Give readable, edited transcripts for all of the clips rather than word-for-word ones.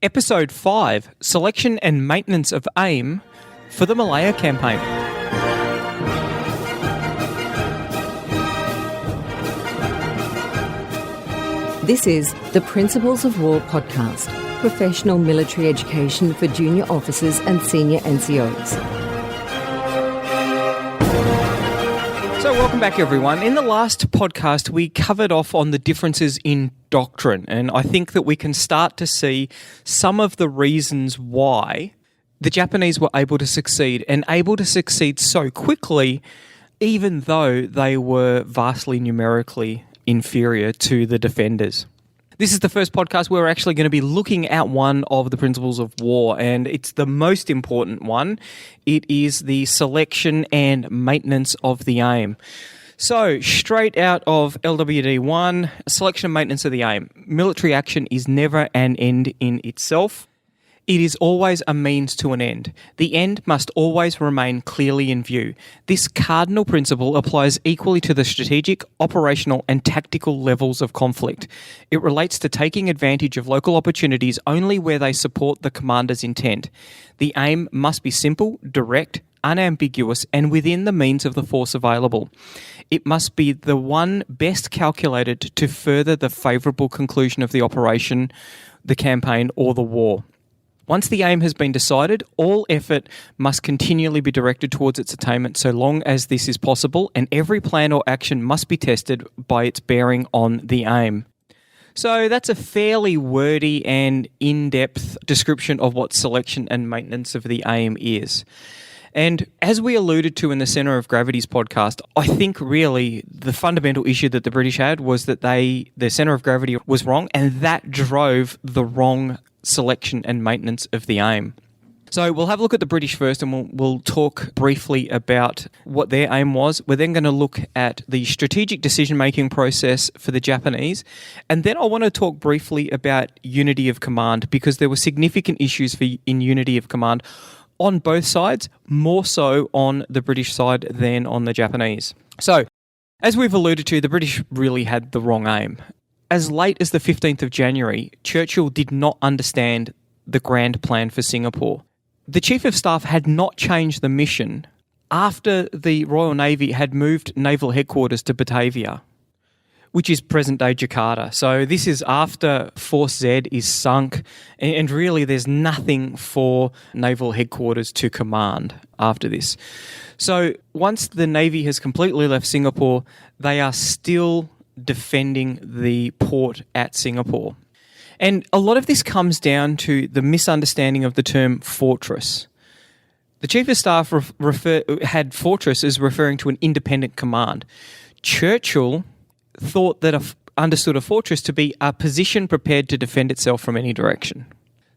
Episode 5, Selection and Maintenance of Aim for the Malaya campaign. This is the Principles of War podcast, professional military education for junior officers and senior NCOs. So welcome back, everyone. In the last podcast, we covered off on the differences in doctrine, and I think that we can start to see some of the reasons why the Japanese were able to succeed, and able to succeed so quickly, even though they were vastly numerically inferior to the defenders. This is the first podcast where we're actually going to be looking at one of the principles of war, and it's the most important one. It is the selection and maintenance of the aim. So, straight out of LWD1, selection and maintenance of the aim. Military action is never an end in itself. It is always a means to an end. The end must always remain clearly in view. This cardinal principle applies equally to the strategic, operational, and tactical levels of conflict. It relates to taking advantage of local opportunities only where they support the commander's intent. The aim must be simple, direct, unambiguous, and within the means of the force available. It must be the one best calculated to further the favourable conclusion of the operation, the campaign, or the war. Once the aim has been decided, all effort must continually be directed towards its attainment so long as this is possible, and every plan or action must be tested by its bearing on the aim. So that's a fairly wordy and in-depth description of what selection and maintenance of the aim is. And as we alluded to in the Centre of Gravity's podcast, I think really the fundamental issue that the British had was that their centre of gravity was wrong, and that drove the wrong selection and maintenance of the aim. So we'll have a look at the British first, and we'll talk briefly about what their aim was. We're then going to look at the strategic decision-making process for the Japanese, and then I want to talk briefly about unity of command, because there were significant issues in unity of command on both sides, more so on the British side than on the Japanese. So, as we've alluded to, the British really had the wrong aim. As late as the 15th of January, Churchill did not understand the grand plan for Singapore. The Chief of Staff had not changed the mission after the Royal Navy had moved naval headquarters to Batavia, which is present-day Jakarta. So this is after Force Z is sunk, and really there's nothing for naval headquarters to command after this. So once the Navy has completely left Singapore, they are still defending the port at Singapore. And a lot of this comes down to the misunderstanding of the term fortress. The Chief of Staff had fortress as referring to an independent command. Churchill thought that understood a fortress to be a position prepared to defend itself from any direction.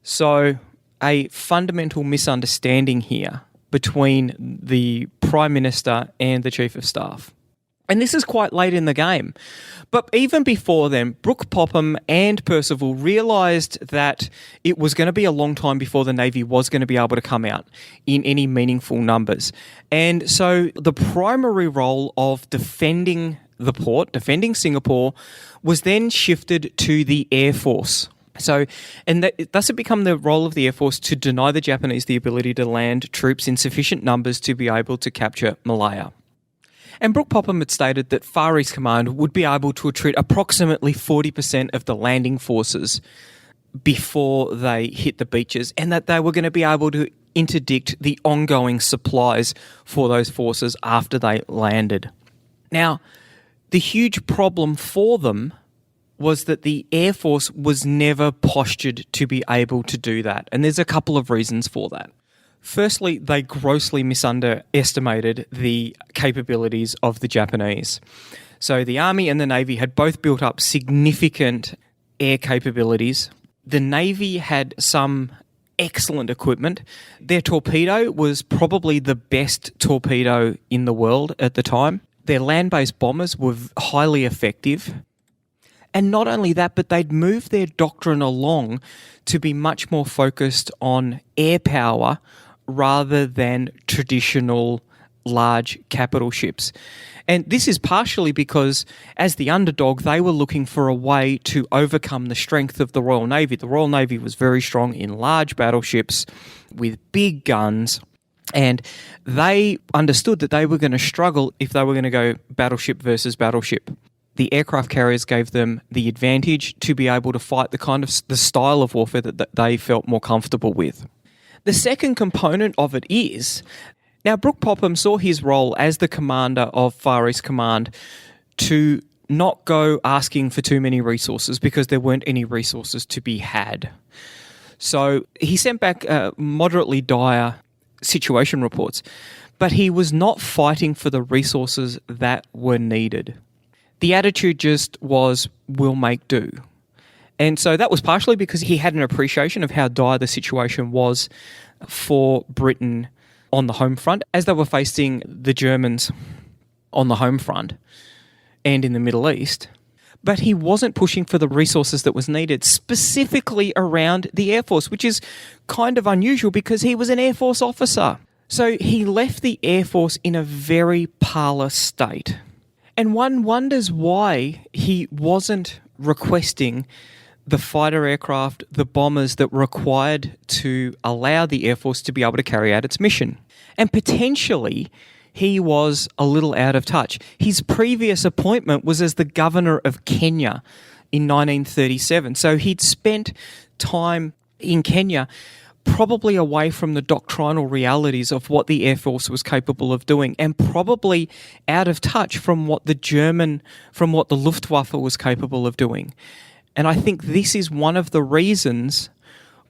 So a fundamental misunderstanding here between the Prime Minister and the Chief of Staff. And this is quite late in the game. But even before then, Brooke-Popham and Percival realised that it was going to be a long time before the Navy was going to be able to come out in any meaningful numbers. And so the primary role of defending the port, defending Singapore, was then shifted to the Air Force. So, and thus it became the role of the Air Force to deny the Japanese the ability to land troops in sufficient numbers to be able to capture Malaya. And Brooke-Popham had stated that Far East Command would be able to retreat approximately 40% of the landing forces before they hit the beaches, and that they were going to be able to interdict the ongoing supplies for those forces after they landed. Now, the huge problem for them was that the Air Force was never postured to be able to do that, and there's a couple of reasons for that. Firstly, they grossly misunderestimated the capabilities of the Japanese. So the Army and the Navy had both built up significant air capabilities. The Navy had some excellent equipment. Their torpedo was probably the best torpedo in the world at the time. Their land-based bombers were highly effective. And not only that, but they'd moved their doctrine along to be much more focused on air power rather than traditional large capital ships. And this is partially because, as the underdog, they were looking for a way to overcome the strength of the Royal Navy. The Royal Navy was very strong in large battleships with big guns, and they understood that they were going to struggle if they were going to go battleship versus battleship. The aircraft carriers gave them the advantage to be able to fight the style of warfare that they felt more comfortable with. The second component of it is, now Brooke-Popham saw his role as the commander of Far East Command to not go asking for too many resources because there weren't any resources to be had. So he sent back moderately dire situation reports, but he was not fighting for the resources that were needed. The attitude just was, we'll make do. And so that was partially because he had an appreciation of how dire the situation was for Britain on the home front as they were facing the Germans on the home front and in the Middle East. But he wasn't pushing for the resources that was needed, specifically around the Air Force, which is kind of unusual because he was an Air Force officer. So he left the Air Force in a very parlous state. And one wonders why he wasn't requesting the fighter aircraft, the bombers that were required to allow the Air Force to be able to carry out its mission. And potentially, he was a little out of touch. His previous appointment was as the governor of Kenya in 1937. So he'd spent time in Kenya probably away from the doctrinal realities of what the Air Force was capable of doing, and probably out of touch from what the Luftwaffe was capable of doing. And I think this is one of the reasons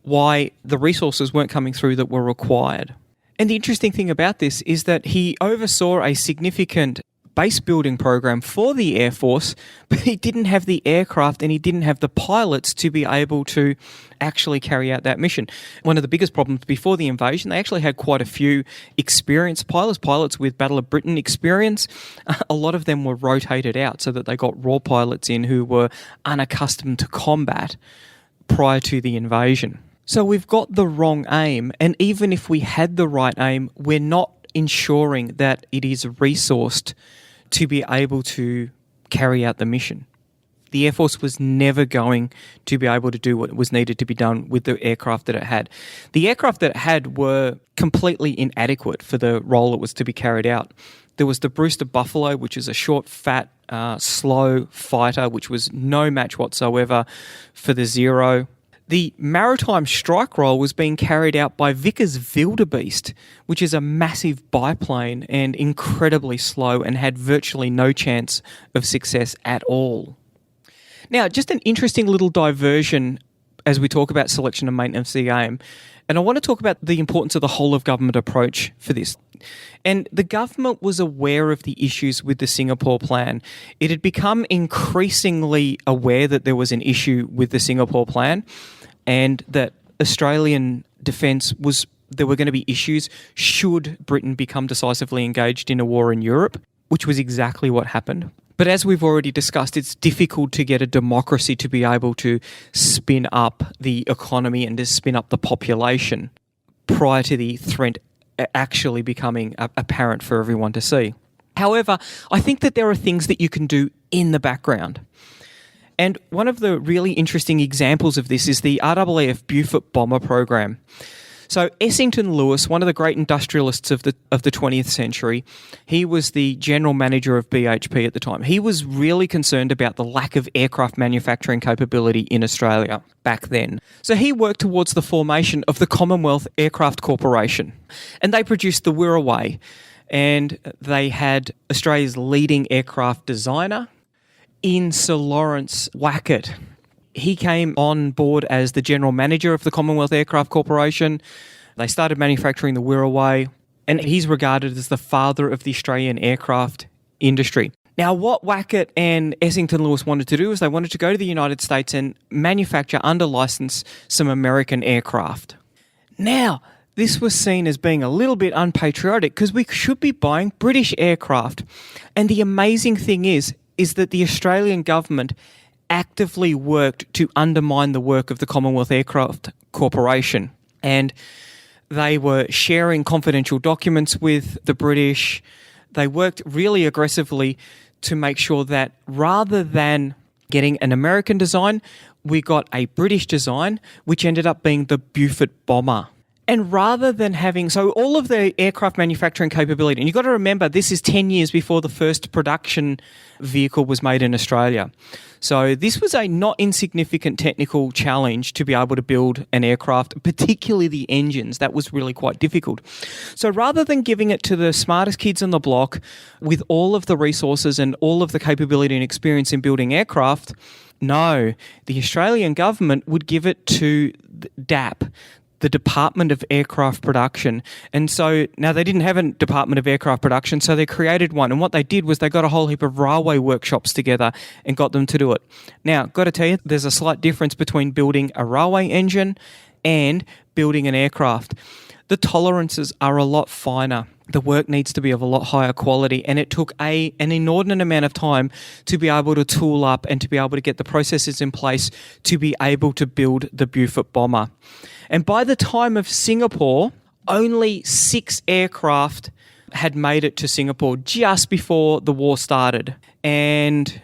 why the resources weren't coming through that were required. And the interesting thing about this is that he oversaw a significant base building program for the Air Force, but he didn't have the aircraft and he didn't have the pilots to be able to actually carry out that mission. One of the biggest problems before the invasion, they actually had quite a few experienced pilots with Battle of Britain experience. A lot of them were rotated out so that they got raw pilots in who were unaccustomed to combat prior to the invasion. So we've got the wrong aim, and even if we had the right aim, we're not ensuring that it is resourced to be able to carry out the mission. The Air Force was never going to be able to do what was needed to be done with the aircraft that it had. The aircraft that it had were completely inadequate for the role it was to be carried out. There was the Brewster Buffalo, which is a short, fat, slow fighter, which was no match whatsoever for the Zero. The maritime strike role was being carried out by Vickers Wildebeest, which is a massive biplane and incredibly slow and had virtually no chance of success at all. Now, just an interesting little diversion as we talk about selection and maintenance of the aim, and I want to talk about the importance of the whole of government approach for this. And the government was aware of the issues with the Singapore plan. It had become increasingly aware that there was an issue with the Singapore plan and that Australian defence there were going to be issues should Britain become decisively engaged in a war in Europe, which was exactly what happened. But as we've already discussed, it's difficult to get a democracy to be able to spin up the economy and to spin up the population prior to the threat actually becoming apparent for everyone to see. However, I think that there are things that you can do in the background. And one of the really interesting examples of this is the RAAF Beaufort bomber program. So Essington Lewis, one of the great industrialists of the 20th century, he was the general manager of BHP at the time. He was really concerned about the lack of aircraft manufacturing capability in Australia back then. So he worked towards the formation of the Commonwealth Aircraft Corporation, and they produced the Wirraway, and they had Australia's leading aircraft designer in Sir Lawrence Wackett. He came on board as the general manager of the Commonwealth Aircraft Corporation. They started manufacturing the Wirraway, and he's regarded as the father of the Australian aircraft industry. Now, what Wackett and Essington Lewis wanted to do is they wanted to go to the United States and manufacture under license some American aircraft. Now, this was seen as being a little bit unpatriotic because we should be buying British aircraft. And the amazing thing is that the Australian government actively worked to undermine the work of the Commonwealth Aircraft Corporation. And They were sharing confidential documents with the British. They worked really aggressively to make sure that rather than getting an American design, we got a British design, which ended up being the Beaufort bomber. And rather than having, so all of the aircraft manufacturing capability, and you've got to remember this is 10 years before the first production vehicle was made in Australia. So this was a not insignificant technical challenge to be able to build an aircraft, particularly the engines. That was really quite difficult. So rather than giving it to the smartest kids on the block with all of the resources and all of the capability and experience in building aircraft, no, the Australian government would give it to DAP, the Department of Aircraft Production. And so now they didn't have a Department of Aircraft Production, so they created one. And what they did was they got a whole heap of railway workshops together and got them to do it. Now, got to tell you, there's a slight difference between building a railway engine and building an aircraft. The tolerances are a lot finer. The work needs to be of a lot higher quality, and it took an inordinate amount of time to be able to tool up and to be able to get the processes in place to be able to build the Beaufort bomber. And by the time of Singapore, only 6 aircraft had made it to Singapore just before the war started, and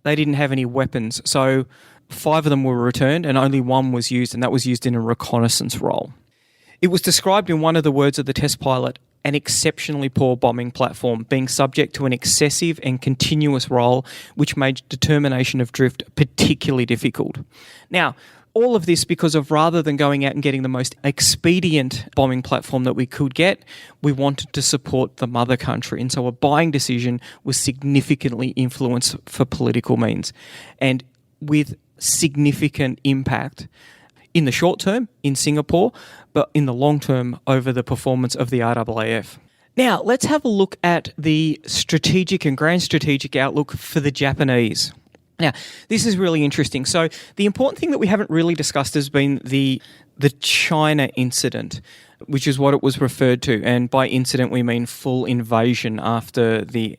they didn't have any weapons. So 5 of them were returned and only 1 was used, and that was used in a reconnaissance role. It was described in one of the words of the test pilot, an exceptionally poor bombing platform, being subject to an excessive and continuous roll, which made determination of drift particularly difficult. Now, all of this because of rather than going out and getting the most expedient bombing platform that we could get, we wanted to support the mother country. And so a buying decision was significantly influenced for political means and with significant impact in the short term in Singapore, but in the long term over the performance of the RAAF. Now, let's have a look at the strategic and grand strategic outlook for the Japanese. Now, this is really interesting. So the important thing that we haven't really discussed has been the China incident, which is what it was referred to. And by incident, we mean full invasion after the...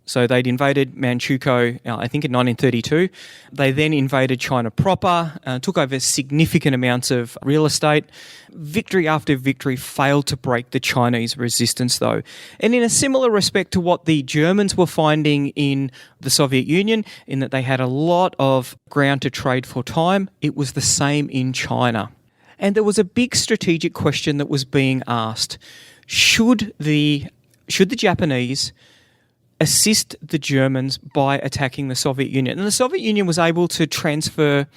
So they'd invaded Manchukuo, I think in 1932. They then invaded China proper, took over significant amounts of real estate. Victory after victory failed to break the Chinese resistance, though. And in a similar respect to what the Germans were finding in the Soviet Union, in that they had a lot of ground to trade for time, it was the same in China. And there was a big strategic question that was being asked. Should the Japanese assist the Germans by attacking the Soviet Union? And the Soviet Union was able to transfer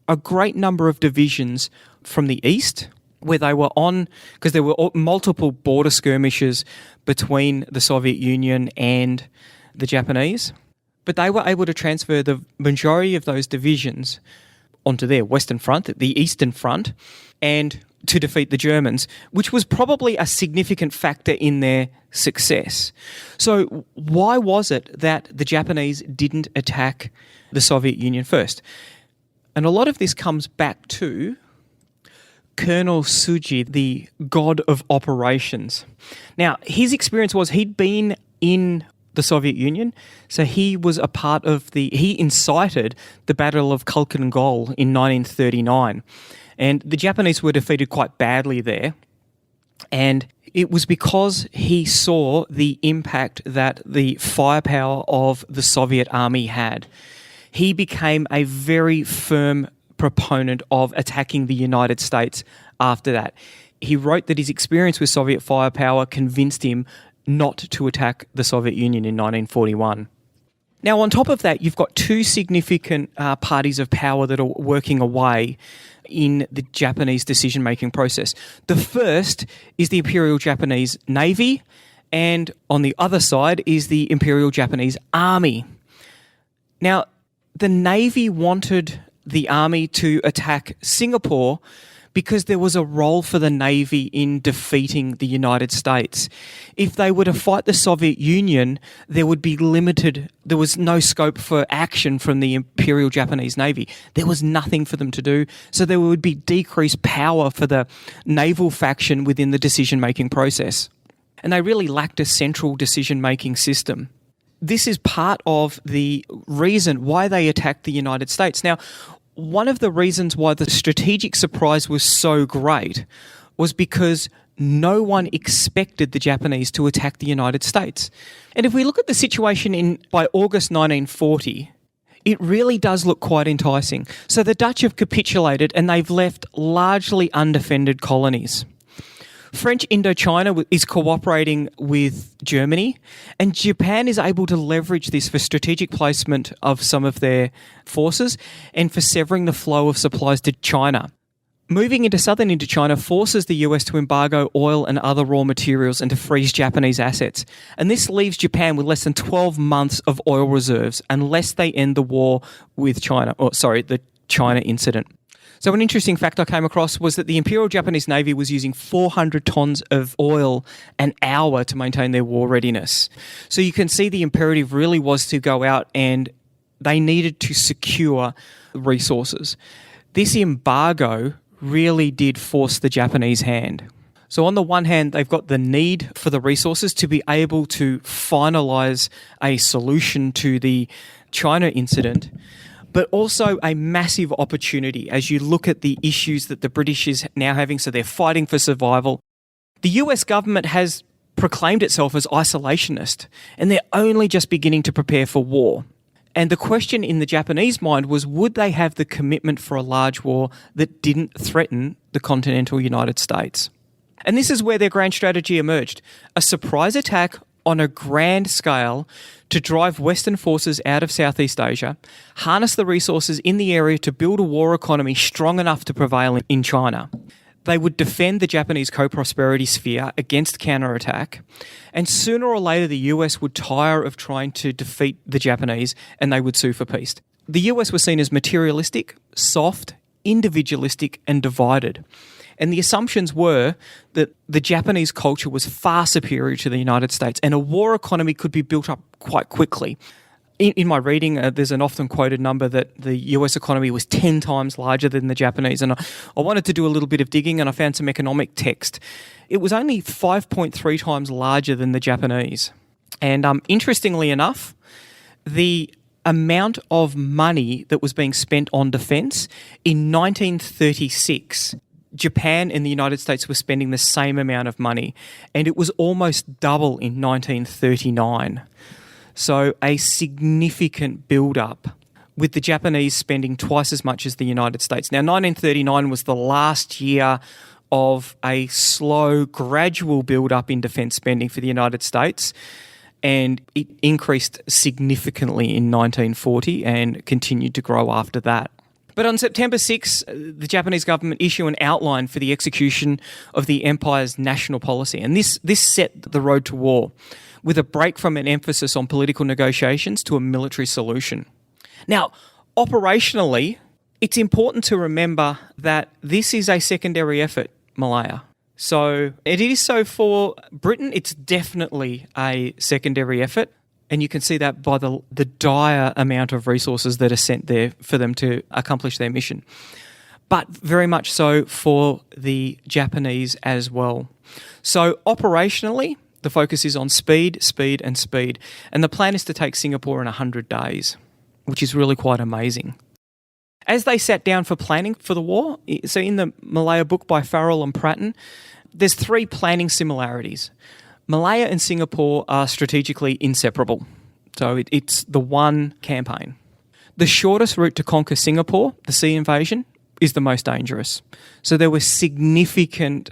a great number of divisions from the east, where they were on, because there were multiple border skirmishes between the Soviet Union and the Japanese, but they were able to transfer the majority of those divisions onto their Western Front, the Eastern Front, and to defeat the Germans, which was probably a significant factor in their success. So why was it that the Japanese didn't attack the Soviet Union first? And a lot of this comes back to Colonel Tsuji, the god of operations. Now, his experience was he'd been in the Soviet Union, so he was a part of he incited the Battle of Khalkhin Gol in 1939. And the Japanese were defeated quite badly there. And it was because he saw the impact that the firepower of the Soviet army had. He became a very firm proponent of attacking the United States after that. He wrote that his experience with Soviet firepower convinced him not to attack the Soviet Union in 1941. Now, on top of that, you've got 2 significant parties of power that are working away in the Japanese decision-making process. The first is the Imperial Japanese Navy, and on the other side is the Imperial Japanese Army. Now, the Navy wanted the Army to attack Singapore because there was a role for the Navy in defeating the United States. If they were to fight the Soviet Union, there would be there was no scope for action from the Imperial Japanese Navy. There was nothing for them to do, so there would be decreased power for the naval faction within the decision-making process. And they really lacked a central decision-making system. This is part of the reason why they attacked the United States. Now, one of the reasons why the strategic surprise was so great was because no one expected the Japanese to attack the United States. And if we look at the situation by August 1940, it really does look quite enticing. So the Dutch have capitulated and they've left largely undefended colonies. French Indochina is cooperating with Germany, and Japan is able to leverage this for strategic placement of some of their forces and for severing the flow of supplies to China. Moving into southern Indochina forces the US to embargo oil and other raw materials and to freeze Japanese assets. And this leaves Japan with less than 12 months of oil reserves unless they end the war with China, the China incident. So an interesting fact I came across was that the Imperial Japanese Navy was using 400 tons of oil an hour to maintain their war readiness. So you can see the imperative really was to go out and they needed to secure resources. This embargo really did force the Japanese hand. So on the one hand, they've got the need for the resources to be able to finalise a solution to the China incident, but also a massive opportunity as you look at the issues that the British is now having. So they're fighting for survival. The US government has proclaimed itself as isolationist, and they're only just beginning to prepare for war. And the question in the Japanese mind was, would they have the commitment for a large war that didn't threaten the continental United States? And this is where their grand strategy emerged. A surprise attack on a grand scale to drive Western forces out of Southeast Asia, harness the resources in the area to build a war economy strong enough to prevail in China. They would defend the Japanese co-prosperity sphere against counterattack, and sooner or later the US would tire of trying to defeat the Japanese and they would sue for peace. The US was seen as materialistic, soft, individualistic and divided. And the assumptions were that the Japanese culture was far superior to the United States and a war economy could be built up quite quickly. In my reading, there's an often quoted number that the US economy was 10 times larger than the Japanese. And I wanted to do a little bit of digging and I found some economic text. It was only 5.3 times larger than the Japanese. And interestingly enough, the amount of money that was being spent on defence in 1936, Japan and the United States were spending the same amount of money. And it was almost double in 1939. So a significant build-up with the Japanese spending twice as much as the United States. Now, 1939 was the last year of a slow, gradual build-up in defence spending for the United States, and it increased significantly in 1940 and continued to grow after that. But on September 6, the Japanese government issued an outline for the execution of the empire's national policy, and this set the road to war, with a break from an emphasis on political negotiations to a military solution. Now, operationally, it's important to remember that this is a secondary effort, Malaya. So it is so for Britain, it's definitely a secondary effort, and you can see that by the dire amount of resources that are sent there for them to accomplish their mission. But very much so for the Japanese as well. So operationally, the focus is on speed, speed and speed. And the plan is to take Singapore in 100 days, which is really quite amazing. As they sat down for planning for the war, so in the Malaya book by Farrell and Pratton, there's 3 planning similarities. Malaya and Singapore are strategically inseparable. So it's the one campaign. The shortest route to conquer Singapore, the sea invasion, is the most dangerous. So there were significant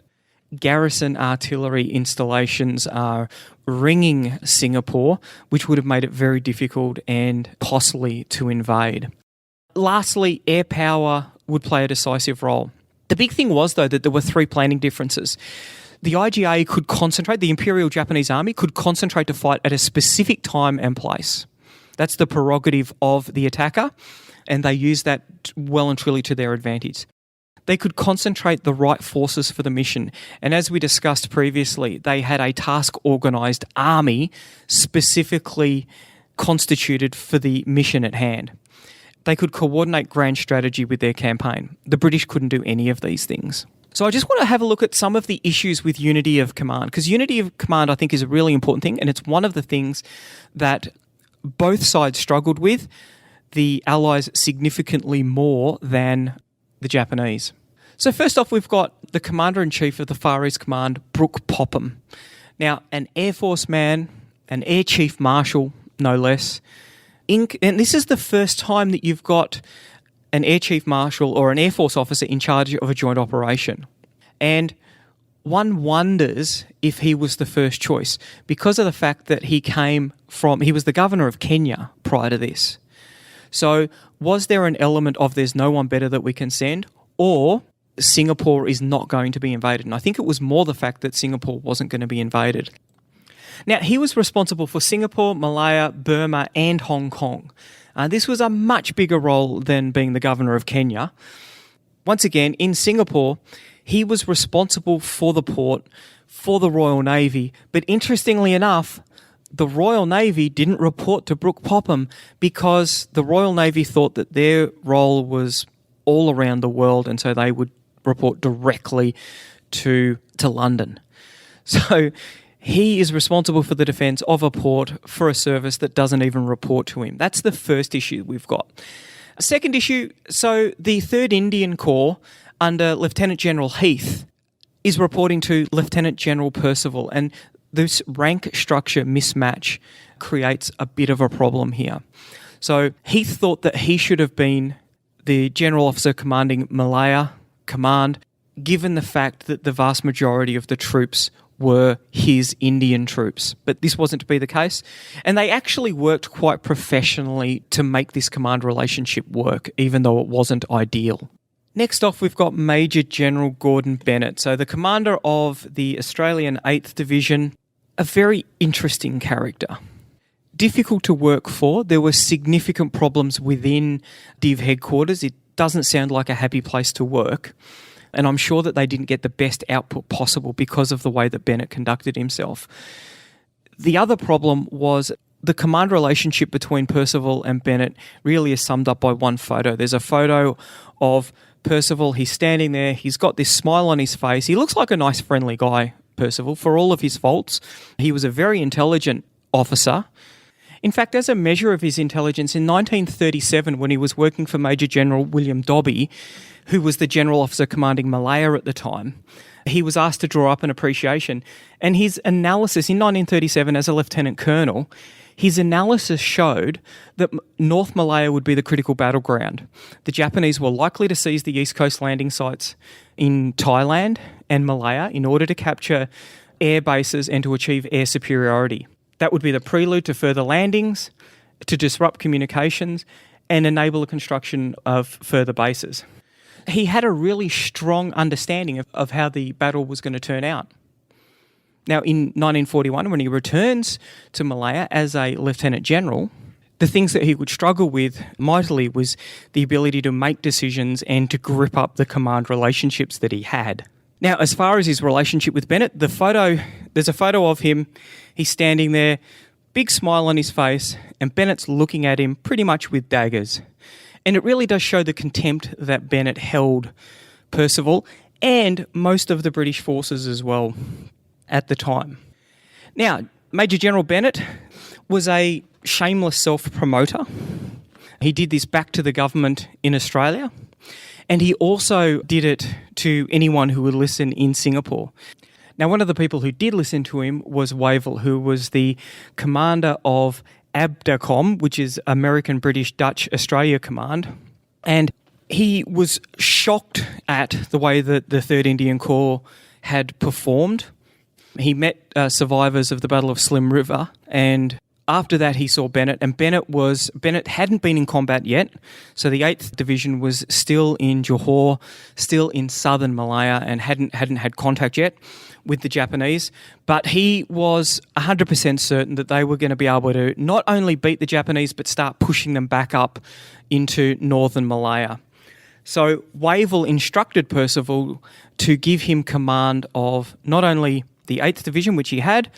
garrison artillery installations ringing Singapore, which would have made it very difficult and costly to invade. Lastly, air power would play a decisive role. The big thing was, though, that there were 3 planning differences. The IJA could concentrate, the Imperial Japanese Army could concentrate to fight at a specific time and place. That's the prerogative of the attacker, and they used that well and truly to their advantage. They could concentrate the right forces for the mission. And as we discussed previously, they had a task-organised army specifically constituted for the mission at hand. They could coordinate grand strategy with their campaign. The British couldn't do any of these things. So I just want to have a look at some of the issues with unity of command, because unity of command, I think, is a really important thing, and it's one of the things that both sides struggled with, the Allies significantly more than the Japanese. So first off, we've got the Commander-in-Chief of the Far East Command, Brooke-Popham. Now, an Air Force man, an Air Chief Marshal, no less. And this is the first time that you've got an Air Chief Marshal or an Air Force officer in charge of a joint operation. And one wonders if he was the first choice because of the fact that he was the governor of Kenya prior to this. So was there an element of there's no one better that we can send, or Singapore is not going to be invaded? And I think it was more the fact that Singapore wasn't going to be invaded. Now, he was responsible for Singapore, Malaya, Burma and Hong Kong. This was a much bigger role than being the governor of Kenya. Once again, in Singapore, he was responsible for the port, for the Royal Navy. But interestingly enough, the Royal Navy didn't report to Brooke-Popham because the Royal Navy thought that their role was all around the world, and so they would report directly to London. So he is responsible for the defence of a port for a service that doesn't even report to him. That's the first issue we've got. Second issue, so the 3rd Indian Corps under Lieutenant General Heath is reporting to Lieutenant General Percival, and this rank structure mismatch creates a bit of a problem here. So Heath thought that he should have been the General Officer commanding Malaya Command, given the fact that the vast majority of the troops were his Indian troops. But this wasn't to be the case. And they actually worked quite professionally to make this command relationship work, even though it wasn't ideal. Next off, we've got Major General Gordon Bennett. So the commander of the Australian 8th Division, a very interesting character. Difficult to work for. There were significant problems within Div headquarters. It doesn't sound like a happy place to work. And I'm sure that they didn't get the best output possible because of the way that Bennett conducted himself. The other problem was the command relationship between Percival and Bennett really is summed up by one photo. There's a photo of Percival. He's standing there. He's got this smile on his face. He looks like a nice, friendly guy, Percival, for all of his faults. He was a very intelligent officer. In fact, as a measure of his intelligence, in 1937, when he was working for Major General William Dobbie, who was the General Officer commanding Malaya at the time, he was asked to draw up an appreciation. And his analysis in 1937 as a Lieutenant Colonel, his analysis showed that North Malaya would be the critical battleground. The Japanese were likely to seize the East Coast landing sites in Thailand and Malaya in order to capture air bases and to achieve air superiority. That would be the prelude to further landings, to disrupt communications, and enable the construction of further bases. He had a really strong understanding of how the battle was going to turn out. Now, in 1941, when he returns to Malaya as a Lieutenant General, the things that he would struggle with mightily was the ability to make decisions and to grip up the command relationships that he had. Now, as far as his relationship with Bennett, there's a photo of him. He's standing there, big smile on his face, and Bennett's looking at him pretty much with daggers. And it really does show the contempt that Bennett held Percival and most of the British forces as well at the time. Now, Major General Bennett was a shameless self-promoter. He did this back to the government in Australia, and he also did it to anyone who would listen in Singapore. Now, one of the people who did listen to him was Wavell, who was the commander of ABDACOM, which is American, British, Dutch, Australia Command. And he was shocked at the way that the 3rd Indian Corps had performed. He met survivors of the Battle of Slim River, and after that he saw Bennett, and Bennett hadn't been in combat yet, so the 8th Division was still in Johor, still in southern Malaya, and hadn't had contact yet with the Japanese, but he was 100% certain that they were going to be able to not only beat the Japanese, but start pushing them back up into northern Malaya. So Wavell instructed Percival to give him command of not only the 8th Division, which he had,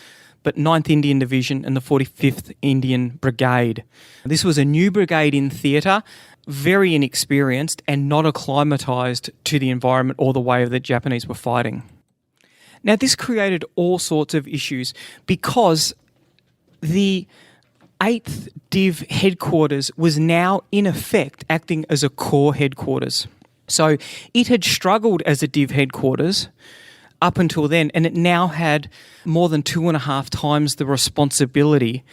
but 9th Indian Division and the 45th Indian Brigade. This was a new brigade in theatre, very inexperienced and not acclimatised to the environment or the way that Japanese were fighting. Now, this created all sorts of issues because the 8th Div headquarters was now, in effect, acting as a corps headquarters. So it had struggled as a div headquarters up until then, and it now had more than 2.5 times the responsibility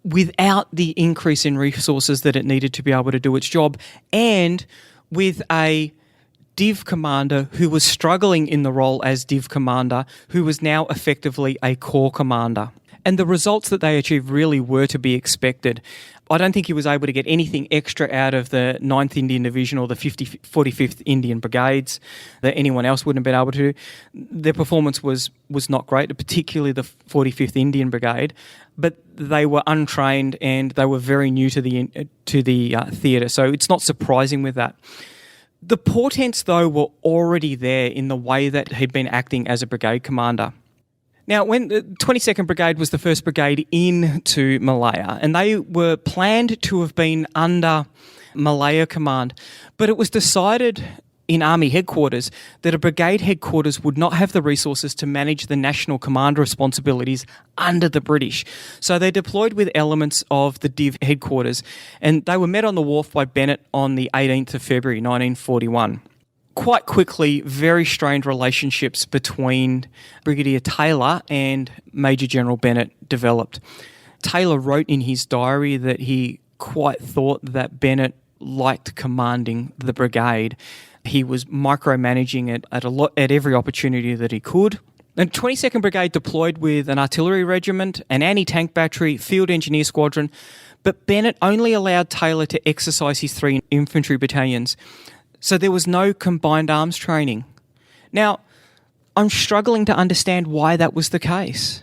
without the increase in resources that it needed to be able to do its job, and with a div commander who was struggling in the role as div commander, who was now effectively a corps commander. And the results that they achieved really were to be expected. I don't think he was able to get anything extra out of the 9th Indian Division or the 45th Indian Brigades that anyone else wouldn't have been able to. Their performance was not great, particularly the 45th Indian Brigade, but they were untrained and they were very new to the theatre, so it's not surprising with that. The portents, though, were already there in the way that he'd been acting as a brigade commander. Now, when the 22nd Brigade was the first brigade into Malaya, and they were planned to have been under Malaya Command, but it was decided in Army headquarters that a brigade headquarters would not have the resources to manage the national command responsibilities under the British. So they deployed with elements of the div headquarters, and they were met on the wharf by Bennett on the 18th of February 1941. Quite quickly, very strained relationships between Brigadier Taylor and Major General Bennett developed. Taylor wrote in his diary that he quite thought that Bennett liked commanding the brigade. He was micromanaging it at every opportunity that he could. The 22nd Brigade deployed with an artillery regiment, an anti-tank battery, field engineer squadron, but Bennett only allowed Taylor to exercise his 3 infantry battalions. So there was no combined arms training. Now, I'm struggling to understand why that was the case.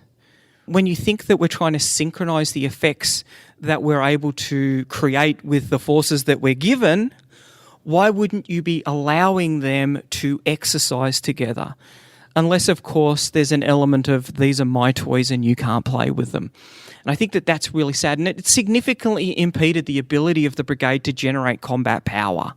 When you think that we're trying to synchronise the effects that we're able to create with the forces that we're given, why wouldn't you be allowing them to exercise together? Unless, of course, there's an element of these are my toys and you can't play with them. And I think that that's really sad. And it significantly impeded the ability of the brigade to generate combat power.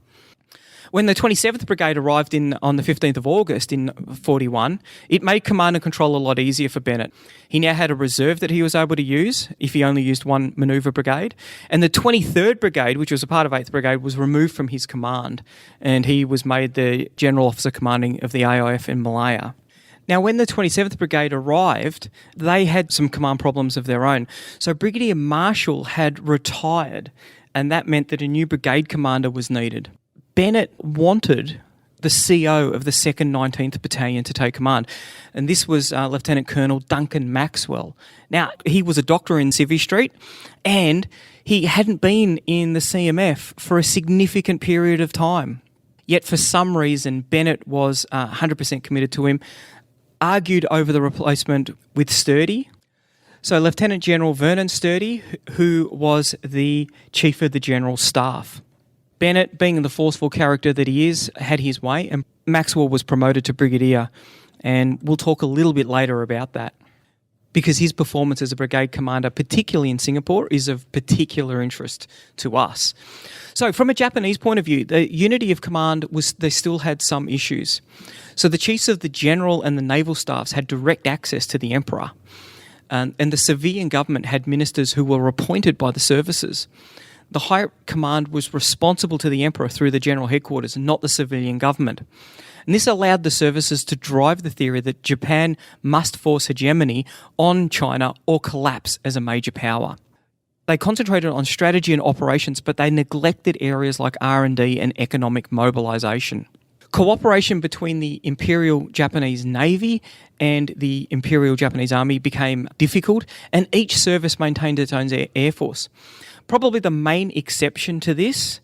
When the 27th Brigade arrived on the 15th of August in 41, it made command and control a lot easier for Bennett. He now had a reserve that he was able to use if he only used one manoeuvre brigade. And the 23rd Brigade, which was a part of 8th Brigade, was removed from his command, and he was made the General Officer Commanding of the AIF in Malaya. Now, when the 27th Brigade arrived, they had some command problems of their own. So Brigadier Marshall had retired, and that meant that a new brigade commander was needed. Bennett wanted the CO of the 2nd 19th Battalion to take command, and this was Lieutenant Colonel Duncan Maxwell. Now, he was a doctor in Civvy Street, and he hadn't been in the CMF for a significant period of time. Yet, for some reason, Bennett was 100% committed to him, argued over the replacement with Sturdy. So Lieutenant General Vernon Sturdy, who was the Chief of the General Staff. Bennett, being the forceful character that he is, had his way, and Maxwell was promoted to brigadier, and we'll talk a little bit later about that, because his performance as a brigade commander, particularly in Singapore, is of particular interest to us. So from a Japanese point of view, the unity of command they still had some issues. So the chiefs of the general and the naval staffs had direct access to the emperor, and the civilian government had ministers who were appointed by the services. The High Command was responsible to the Emperor through the General Headquarters, not the civilian government. And this allowed the services to drive the theory that Japan must force hegemony on China or collapse as a major power. They concentrated on strategy and operations, but they neglected areas like R&D and economic mobilisation. Cooperation between the Imperial Japanese Navy and the Imperial Japanese Army became difficult, and each service maintained its own air force. Probably the main exception to this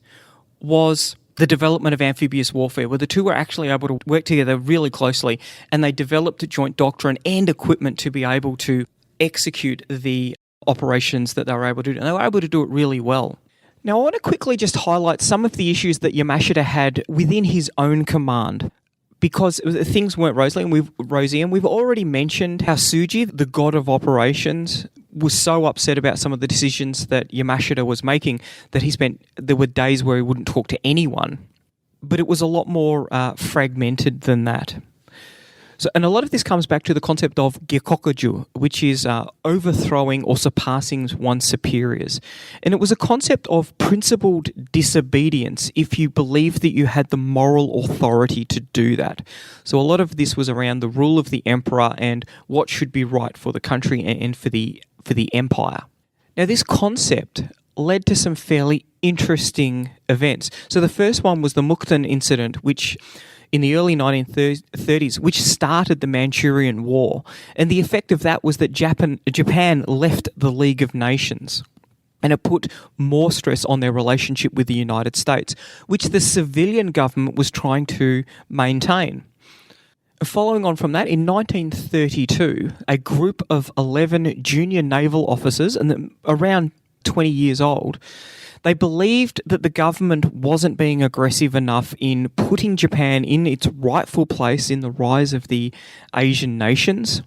was the development of amphibious warfare, where the two were actually able to work together really closely, and they developed a joint doctrine and equipment to be able to execute the operations that they were able to do, and they were able to do it really well. Now, I want to quickly just highlight some of the issues that Yamashita had within his own command, because things weren't rosy, and we've already mentioned how Suji, the god of operations, was so upset about some of the decisions that Yamashita was making that there were days where he wouldn't talk to anyone. But it was a lot more fragmented than that. So, and a lot of this comes back to the concept of gekokoju, which is overthrowing or surpassing one's superiors. And it was a concept of principled disobedience if you believed that you had the moral authority to do that. So a lot of this was around the rule of the emperor and what should be right for the country and for the empire. Now, this concept led to some fairly interesting events. So the first one was the Mukden incident, which in the early 1930s, which started the Manchurian War. And the effect of that was that Japan left the League of Nations. And it put more stress on their relationship with the United States, which the civilian government was trying to maintain. Following on from that, in 1932, a group of 11 junior naval officers, and around 20 years old, they believed that the government wasn't being aggressive enough in putting Japan in its rightful place in the rise of the Asian nations.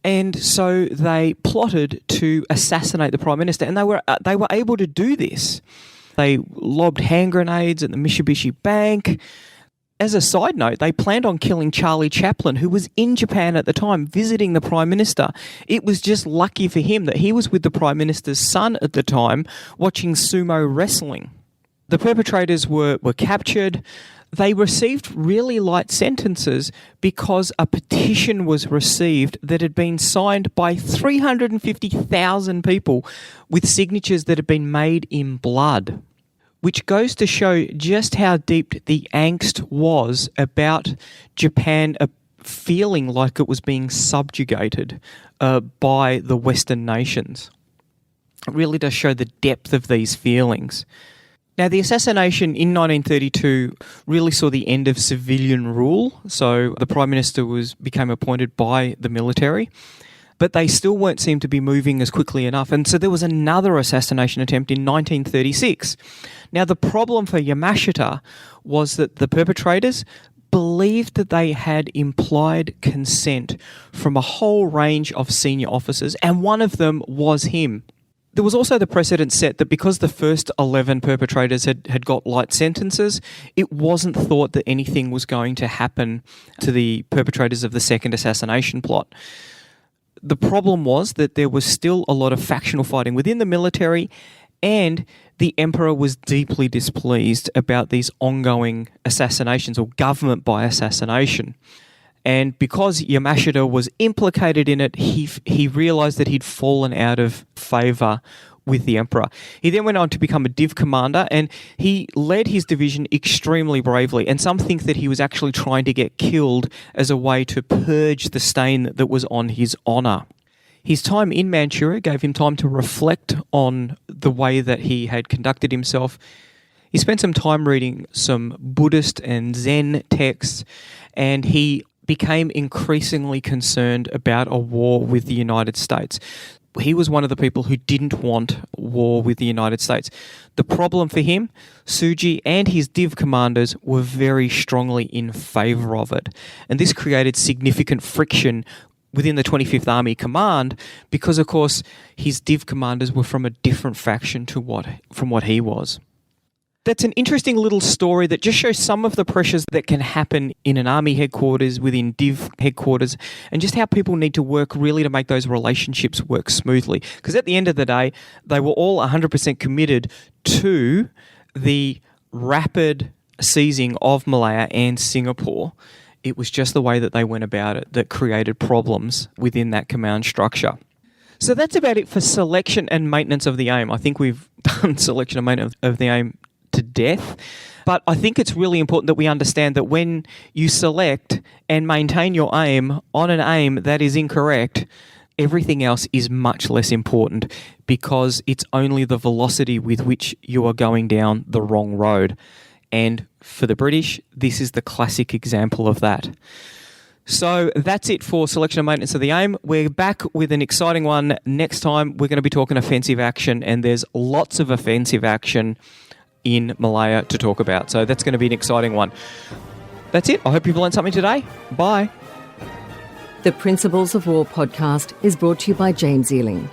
And so they plotted to assassinate the Prime Minister, and they were able to do this. They lobbed hand grenades at the Mitsubishi Bank. As a side note, they planned on killing Charlie Chaplin, who was in Japan at the time visiting the Prime Minister. It was just lucky for him that he was with the Prime Minister's son at the time watching sumo wrestling. The perpetrators were captured. They received really light sentences because a petition was received that had been signed by 350,000 people with signatures that had been made in blood, which goes to show just how deep the angst was about Japan feeling like it was being subjugated by the Western nations. It really does show the depth of these feelings. Now, the assassination in 1932 really saw the end of civilian rule. So the Prime Minister became appointed by the military, but they still weren't seem to be moving as quickly enough. And so there was another assassination attempt in 1936. Now, the problem for Yamashita was that the perpetrators believed that they had implied consent from a whole range of senior officers, and one of them was him. There was also the precedent set that because the first 11 perpetrators had got light sentences, it wasn't thought that anything was going to happen to the perpetrators of the second assassination plot. The problem was that there was still a lot of factional fighting within the military, and the emperor was deeply displeased about these ongoing assassinations, or government by assassination. And because Yamashita was implicated in it, he realised that he'd fallen out of favour with the emperor. He then went on to become a div commander, and he led his division extremely bravely. And some think that he was actually trying to get killed as a way to purge the stain that was on his honour. His time in Manchuria gave him time to reflect on the way that he had conducted himself. He spent some time reading some Buddhist and Zen texts, and he became increasingly concerned about a war with the United States. He was one of the people who didn't want war with the United States. The problem for him, Tsuji and his div commanders were very strongly in favour of it. And this created significant friction within the 25th Army Command because, of course, his div commanders were from a different faction from what he was. That's an interesting little story that just shows some of the pressures that can happen in an army headquarters, within div headquarters, and just how people need to work really to make those relationships work smoothly. Because at the end of the day, they were all 100% committed to the rapid seizing of Malaya and Singapore. It was just the way that they went about it that created problems within that command structure. So that's about it for selection and maintenance of the aim. I think we've done selection and maintenance of the aim to death, but I think it's really important that we understand that when you select and maintain your aim on an aim that is incorrect, everything else is much less important because it's only the velocity with which you are going down the wrong road. And for the British, this is the classic example of that. So that's it for selection and maintenance of the aim. We're back with an exciting one next time. We're going to be talking offensive action, and there's lots of offensive action in Malaya to talk about. So that's going to be an exciting one. That's it. I hope you've learned something today. Bye. The Principles of War podcast is brought to you by James Ealing.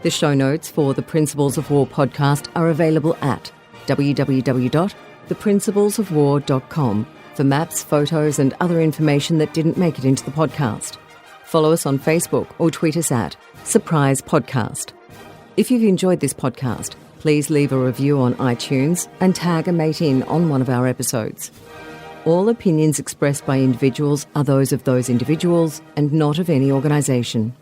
The show notes for the Principles of War podcast are available at www.theprinciplesofwar.com/podcast. for maps, photos and other information that didn't make it into the podcast. Follow us on Facebook or tweet us at Surprise Podcast. If you've enjoyed this podcast, please leave a review on iTunes and tag a mate in on one of our episodes. All opinions expressed by individuals are those of those individuals and not of any organisation.